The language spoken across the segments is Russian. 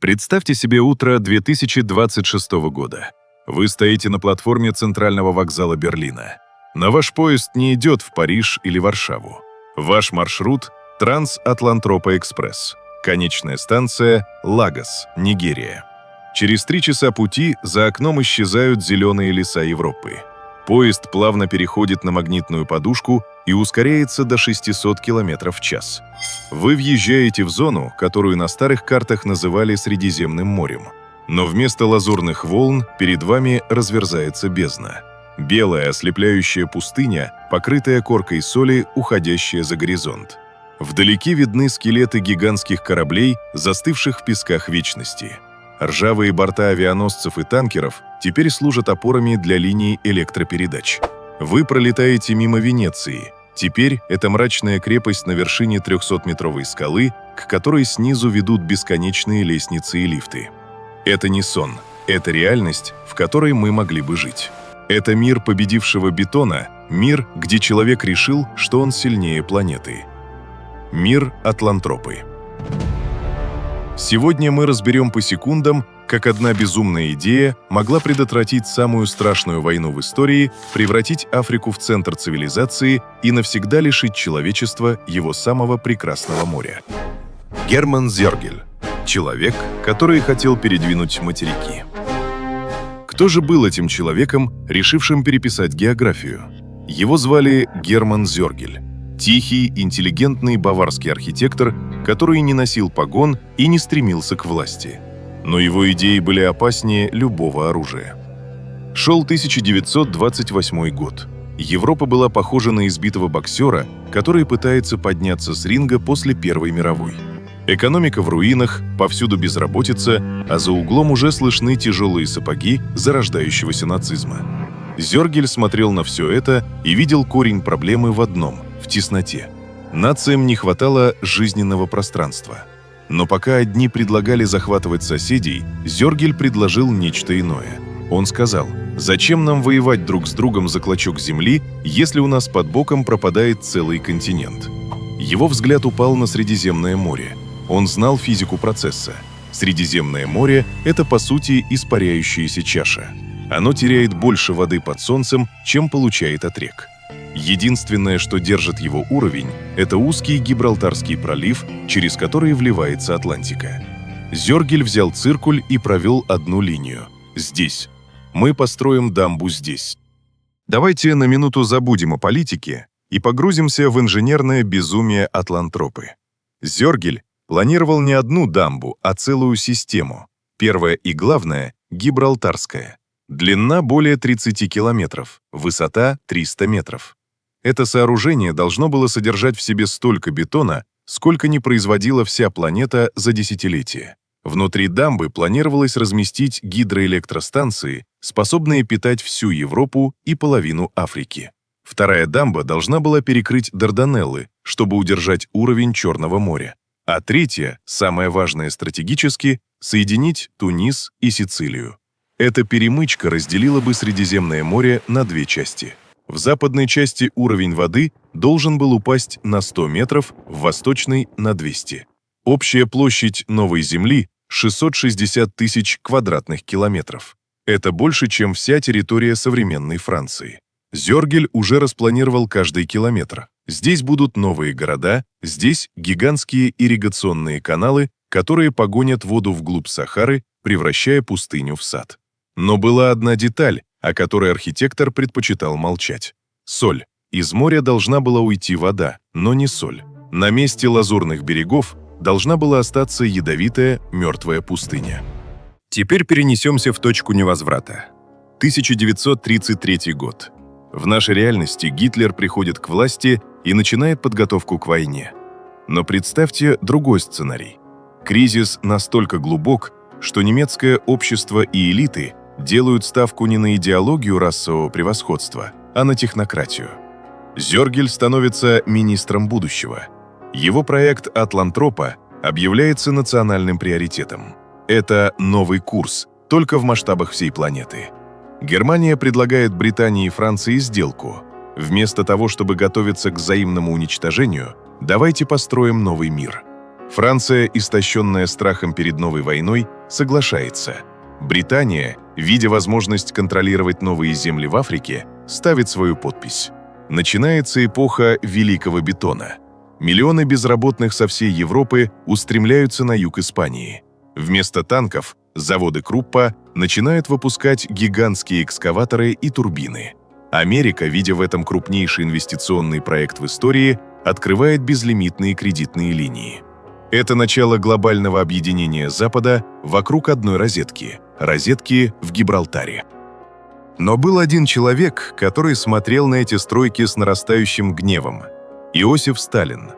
Представьте себе утро 2026 года. Вы стоите на платформе центрального вокзала Берлина. На ваш поезд не идет в Париж или Варшаву. Ваш маршрут – Транс-Атлантропа-экспресс. Конечная станция – Лагос, Нигерия. Через 3 часа пути за окном исчезают зеленые леса Европы. Поезд плавно переходит на магнитную подушку и ускоряется до 600 км в час. Вы въезжаете в зону, которую на старых картах называли Средиземным морем. Но вместо лазурных волн перед вами разверзается бездна. Белая ослепляющая пустыня, покрытая коркой соли, уходящая за горизонт. Вдалеке видны скелеты гигантских кораблей, застывших в песках вечности. Ржавые борта авианосцев и танкеров теперь служат опорами для линий электропередач. Вы пролетаете мимо Венеции. Теперь это мрачная крепость на вершине 300-метровой скалы, к которой снизу ведут бесконечные лестницы и лифты. Это не сон, это реальность, в которой мы могли бы жить. Это мир победившего бетона, мир, где человек решил, что он сильнее планеты. Мир Атлантропы. Сегодня мы разберем по секундам, как одна безумная идея могла предотвратить самую страшную войну в истории, превратить Африку в центр цивилизации и навсегда лишить человечества его самого прекрасного моря. Герман Зёргель. Человек, который хотел передвинуть материки. Кто же был этим человеком, решившим переписать географию? Его звали Герман Зёргель. Тихий, интеллигентный баварский архитектор, который не носил погон и не стремился к власти. Но его идеи были опаснее любого оружия. Шел 1928 год. Европа была похожа на избитого боксера, который пытается подняться с ринга после Первой мировой. Экономика в руинах, повсюду безработица, а за углом уже слышны тяжелые сапоги зарождающегося нацизма. Зёргель смотрел на все это и видел корень проблемы в одном – в тесноте. Нациям не хватало жизненного пространства. Но пока одни предлагали захватывать соседей, Зёргель предложил нечто иное. Он сказал: «Зачем нам воевать друг с другом за клочок земли, если у нас под боком пропадает целый континент?» Его взгляд упал на Средиземное море. Он знал физику процесса. Средиземное море – это, по сути, испаряющаяся чаша. Оно теряет больше воды под солнцем, чем получает от рек. Единственное, что держит его уровень, это узкий Гибралтарский пролив, через который вливается Атлантика. Зёргель взял циркуль и провел одну линию. Здесь. Мы построим дамбу здесь. Давайте на минуту забудем о политике и погрузимся в инженерное безумие Атлантропы. Зёргель планировал не одну дамбу, а целую систему. Первая и главная – Гибралтарская. Длина более 30 километров, высота 300 метров. Это сооружение должно было содержать в себе столько бетона, сколько не производила вся планета за десятилетия. Внутри дамбы планировалось разместить гидроэлектростанции, способные питать всю Европу и половину Африки. Вторая дамба должна была перекрыть Дарданеллы, чтобы удержать уровень Черного моря. А третья, самая важная стратегически, соединить Тунис и Сицилию. Эта перемычка разделила бы Средиземное море на 2 части. В западной части уровень воды должен был упасть на 100 метров, в восточной – на 200. Общая площадь Новой Земли – 660 тысяч квадратных километров. Это больше, чем вся территория современной Франции. Зёргель уже распланировал каждый километр. Здесь будут новые города, здесь гигантские ирригационные каналы, которые погонят воду вглубь Сахары, превращая пустыню в сад. Но была одна деталь, о которой архитектор предпочитал молчать. Соль. Из моря должна была уйти вода, но не соль. На месте лазурных берегов должна была остаться ядовитая, мертвая пустыня. Теперь перенесемся в точку невозврата. 1933 год. В нашей реальности Гитлер приходит к власти и начинает подготовку к войне. Но представьте другой сценарий. Кризис настолько глубок, что немецкое общество и элиты делают ставку не на идеологию расового превосходства, а на технократию. Зёргель становится министром будущего. Его проект «Атлантропа» объявляется национальным приоритетом. Это новый курс, только в масштабах всей планеты. Германия предлагает Британии и Франции сделку. Вместо того, чтобы готовиться к взаимному уничтожению, давайте построим новый мир. Франция, истощенная страхом перед новой войной, соглашается. Британия, видя возможность контролировать новые земли в Африке, ставит свою подпись. Начинается эпоха Великого бетона. Миллионы безработных со всей Европы устремляются на юг Испании. Вместо танков заводы Круппа начинают выпускать гигантские экскаваторы и турбины. Америка, видя в этом крупнейший инвестиционный проект в истории, открывает безлимитные кредитные линии. Это начало глобального объединения Запада вокруг одной розетки – розетки в Гибралтаре. Но был один человек, который смотрел на эти стройки с нарастающим гневом – Иосиф Сталин.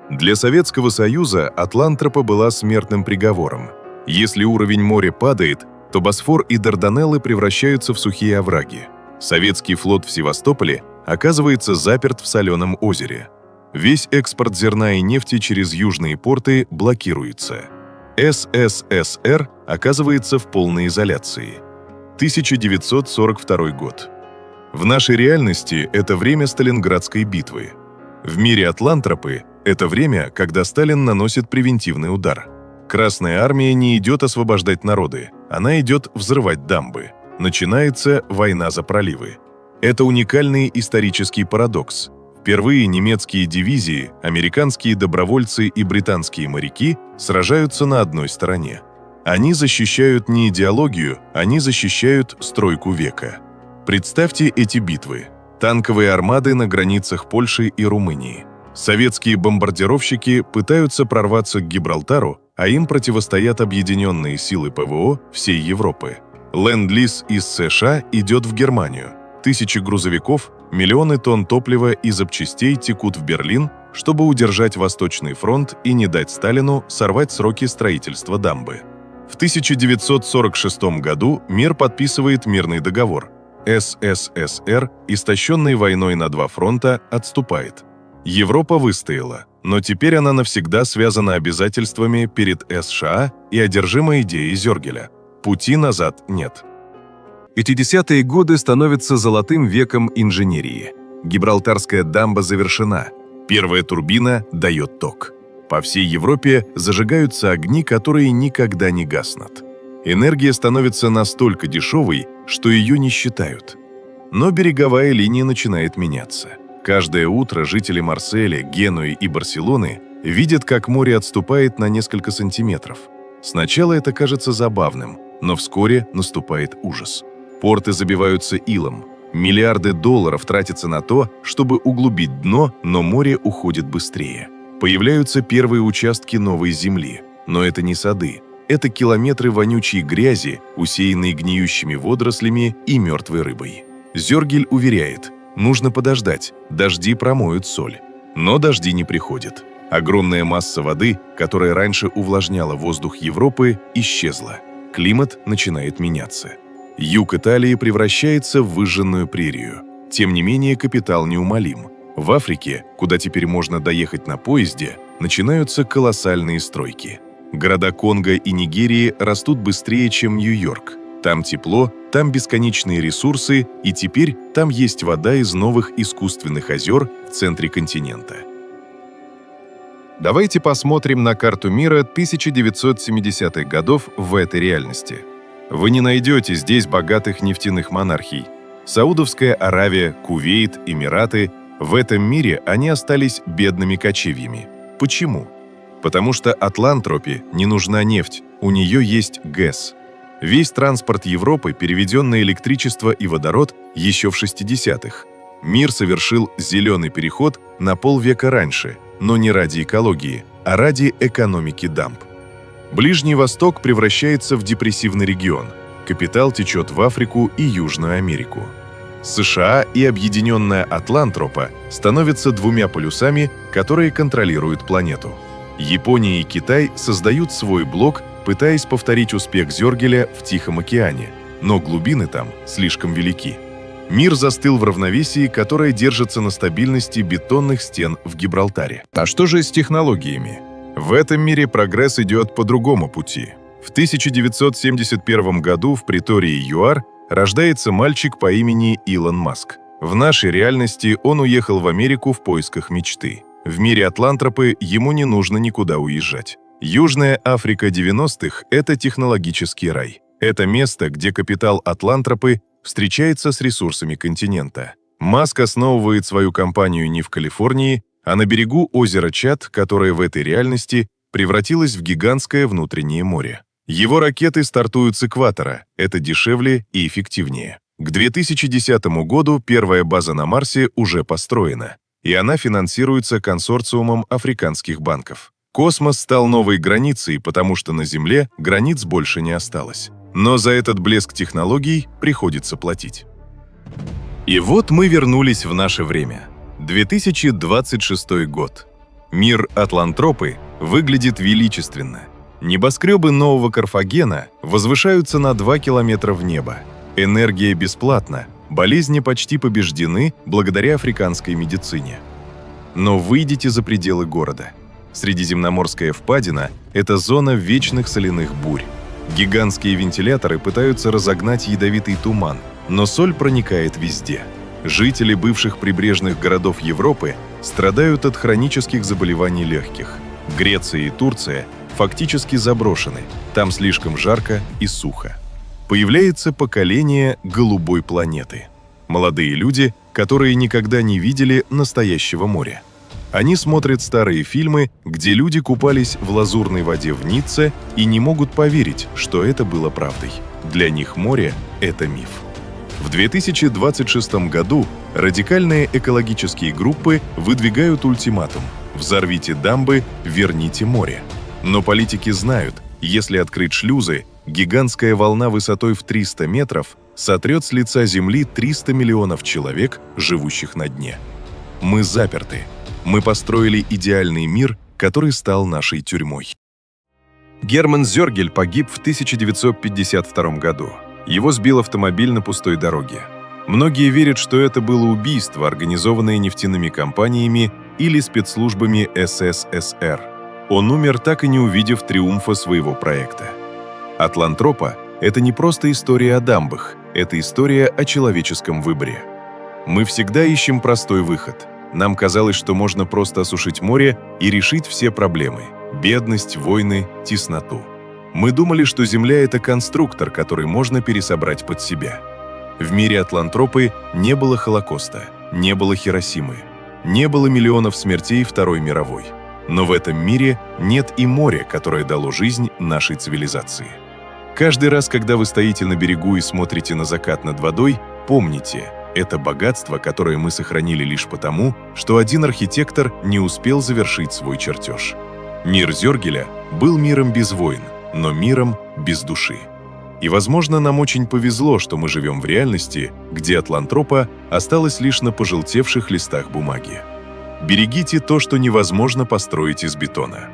Для Советского Союза Атлантропа была смертным приговором. Если уровень моря падает, то Босфор и Дарданеллы превращаются в сухие овраги. Советский флот в Севастополе оказывается заперт в соленом озере. Весь экспорт зерна и нефти через южные порты блокируется. СССР оказывается в полной изоляции. 1942 год. В нашей реальности это время Сталинградской битвы. В мире Атлантропы это время, когда Сталин наносит превентивный удар. Красная армия не идет освобождать народы, она идет взрывать дамбы. Начинается война за проливы. Это уникальный исторический парадокс. Впервые немецкие дивизии, американские добровольцы и британские моряки сражаются на одной стороне. Они защищают не идеологию, они защищают стройку века. Представьте эти битвы. Танковые армады на границах Польши и Румынии. Советские бомбардировщики пытаются прорваться к Гибралтару, а им противостоят объединенные силы ПВО всей Европы. Ленд-лиз из США идет в Германию. Тысячи грузовиков, миллионы тонн топлива и запчастей текут в Берлин, чтобы удержать Восточный фронт и не дать Сталину сорвать сроки строительства дамбы. В 1946 году мир подписывает мирный договор. СССР, истощенный войной на два фронта, отступает. Европа выстояла, но теперь она навсегда связана обязательствами перед США и одержима идеей Зёргеля. Пути назад нет. 50-е годы становятся золотым веком инженерии. Гибралтарская дамба завершена. Первая турбина дает ток. По всей Европе зажигаются огни, которые никогда не гаснут. Энергия становится настолько дешевой, что ее не считают. Но береговая линия начинает меняться. Каждое утро жители Марселя, Генуи и Барселоны видят, как море отступает на несколько сантиметров. Сначала это кажется забавным, но вскоре наступает ужас. Порты забиваются илом. Миллиарды долларов тратятся на то, чтобы углубить дно, но море уходит быстрее. Появляются первые участки новой земли. Но это не сады. Это километры вонючей грязи, усеянные гниющими водорослями и мертвой рыбой. Зёргель уверяет, нужно подождать, дожди промоют соль. Но дожди не приходят. Огромная масса воды, которая раньше увлажняла воздух Европы, исчезла. Климат начинает меняться. Юг Италии превращается в выжженную прерию. Тем не менее, капитал неумолим. В Африке, куда теперь можно доехать на поезде, начинаются колоссальные стройки. Города Конго и Нигерии растут быстрее, чем Нью-Йорк. Там тепло, там бесконечные ресурсы, и теперь там есть вода из новых искусственных озер в центре континента. Давайте посмотрим на карту мира 1970-х годов в этой реальности. Вы не найдете здесь богатых нефтяных монархий. Саудовская Аравия, Кувейт, Эмираты – в этом мире они остались бедными кочевьями. Почему? Потому что Атлантропе не нужна нефть, у нее есть ГЭС. Весь транспорт Европы переведен на электричество и водород еще в 60-х. Мир совершил зеленый переход на полвека раньше, но не ради экологии, а ради экономики дамб. Ближний Восток превращается в депрессивный регион. Капитал течет в Африку и Южную Америку. США и объединенная Атлантропа становятся двумя полюсами, которые контролируют планету. Япония и Китай создают свой блок, пытаясь повторить успех Зёргеля в Тихом океане, но глубины там слишком велики. Мир застыл в равновесии, которое держится на стабильности бетонных стен в Гибралтаре. А что же с технологиями? В этом мире прогресс идет по другому пути. В 1971 году в притории ЮАР рождается мальчик по имени Илон Маск. В нашей реальности он уехал в Америку в поисках мечты. В мире Атлантропы ему не нужно никуда уезжать. Южная Африка 90-х – это технологический рай. Это место, где капитал атлантропы встречается с ресурсами континента. Маск основывает свою компанию не в Калифорнии, а на берегу озера Чад, которое в этой реальности превратилось в гигантское внутреннее море. Его ракеты стартуют с экватора, это дешевле и эффективнее. К 2010 году первая база на Марсе уже построена, и она финансируется консорциумом африканских банков. Космос стал новой границей, потому что на Земле границ больше не осталось. Но за этот блеск технологий приходится платить. И вот мы вернулись в наше время. 2026 год. Мир Атлантропы выглядит величественно. Небоскребы нового Карфагена возвышаются на 2 километра в небо. Энергия бесплатна, болезни почти побеждены благодаря африканской медицине. Но выйдите за пределы города. Средиземноморская впадина – это зона вечных соляных бурь. Гигантские вентиляторы пытаются разогнать ядовитый туман, но соль проникает везде. Жители бывших прибрежных городов Европы страдают от хронических заболеваний легких. Греция и Турция фактически заброшены, там слишком жарко и сухо. Появляется поколение голубой планеты. Молодые люди, которые никогда не видели настоящего моря. Они смотрят старые фильмы, где люди купались в лазурной воде в Ницце и не могут поверить, что это было правдой. Для них море – это миф. В 2026 году радикальные экологические группы выдвигают ультиматум: взорвите дамбы, верните море. Но политики знают, если открыть шлюзы, гигантская волна высотой в 300 метров сотрет с лица Земли 300 миллионов человек, живущих на дне. Мы заперты. Мы построили идеальный мир, который стал нашей тюрьмой. Герман Зёргель погиб в 1952 году. Его сбил автомобиль на пустой дороге. Многие верят, что это было убийство, организованное нефтяными компаниями или спецслужбами СССР. Он умер, так и не увидев триумфа своего проекта. Атлантропа – это не просто история о дамбах, это история о человеческом выборе. Мы всегда ищем простой выход. Нам казалось, что можно просто осушить море и решить все проблемы – бедность, войны, тесноту. Мы думали, что Земля – это конструктор, который можно пересобрать под себя. В мире Атлантропы не было Холокоста, не было Хиросимы, не было миллионов смертей Второй мировой. Но в этом мире нет и моря, которое дало жизнь нашей цивилизации. Каждый раз, когда вы стоите на берегу и смотрите на закат над водой, помните – это богатство, которое мы сохранили лишь потому, что один архитектор не успел завершить свой чертеж. Мир Зёргеля был миром без войн, но миром без души. И, возможно, нам очень повезло, что мы живем в реальности, где Атлантропа осталась лишь на пожелтевших листах бумаги. Берегите то, что невозможно построить из бетона.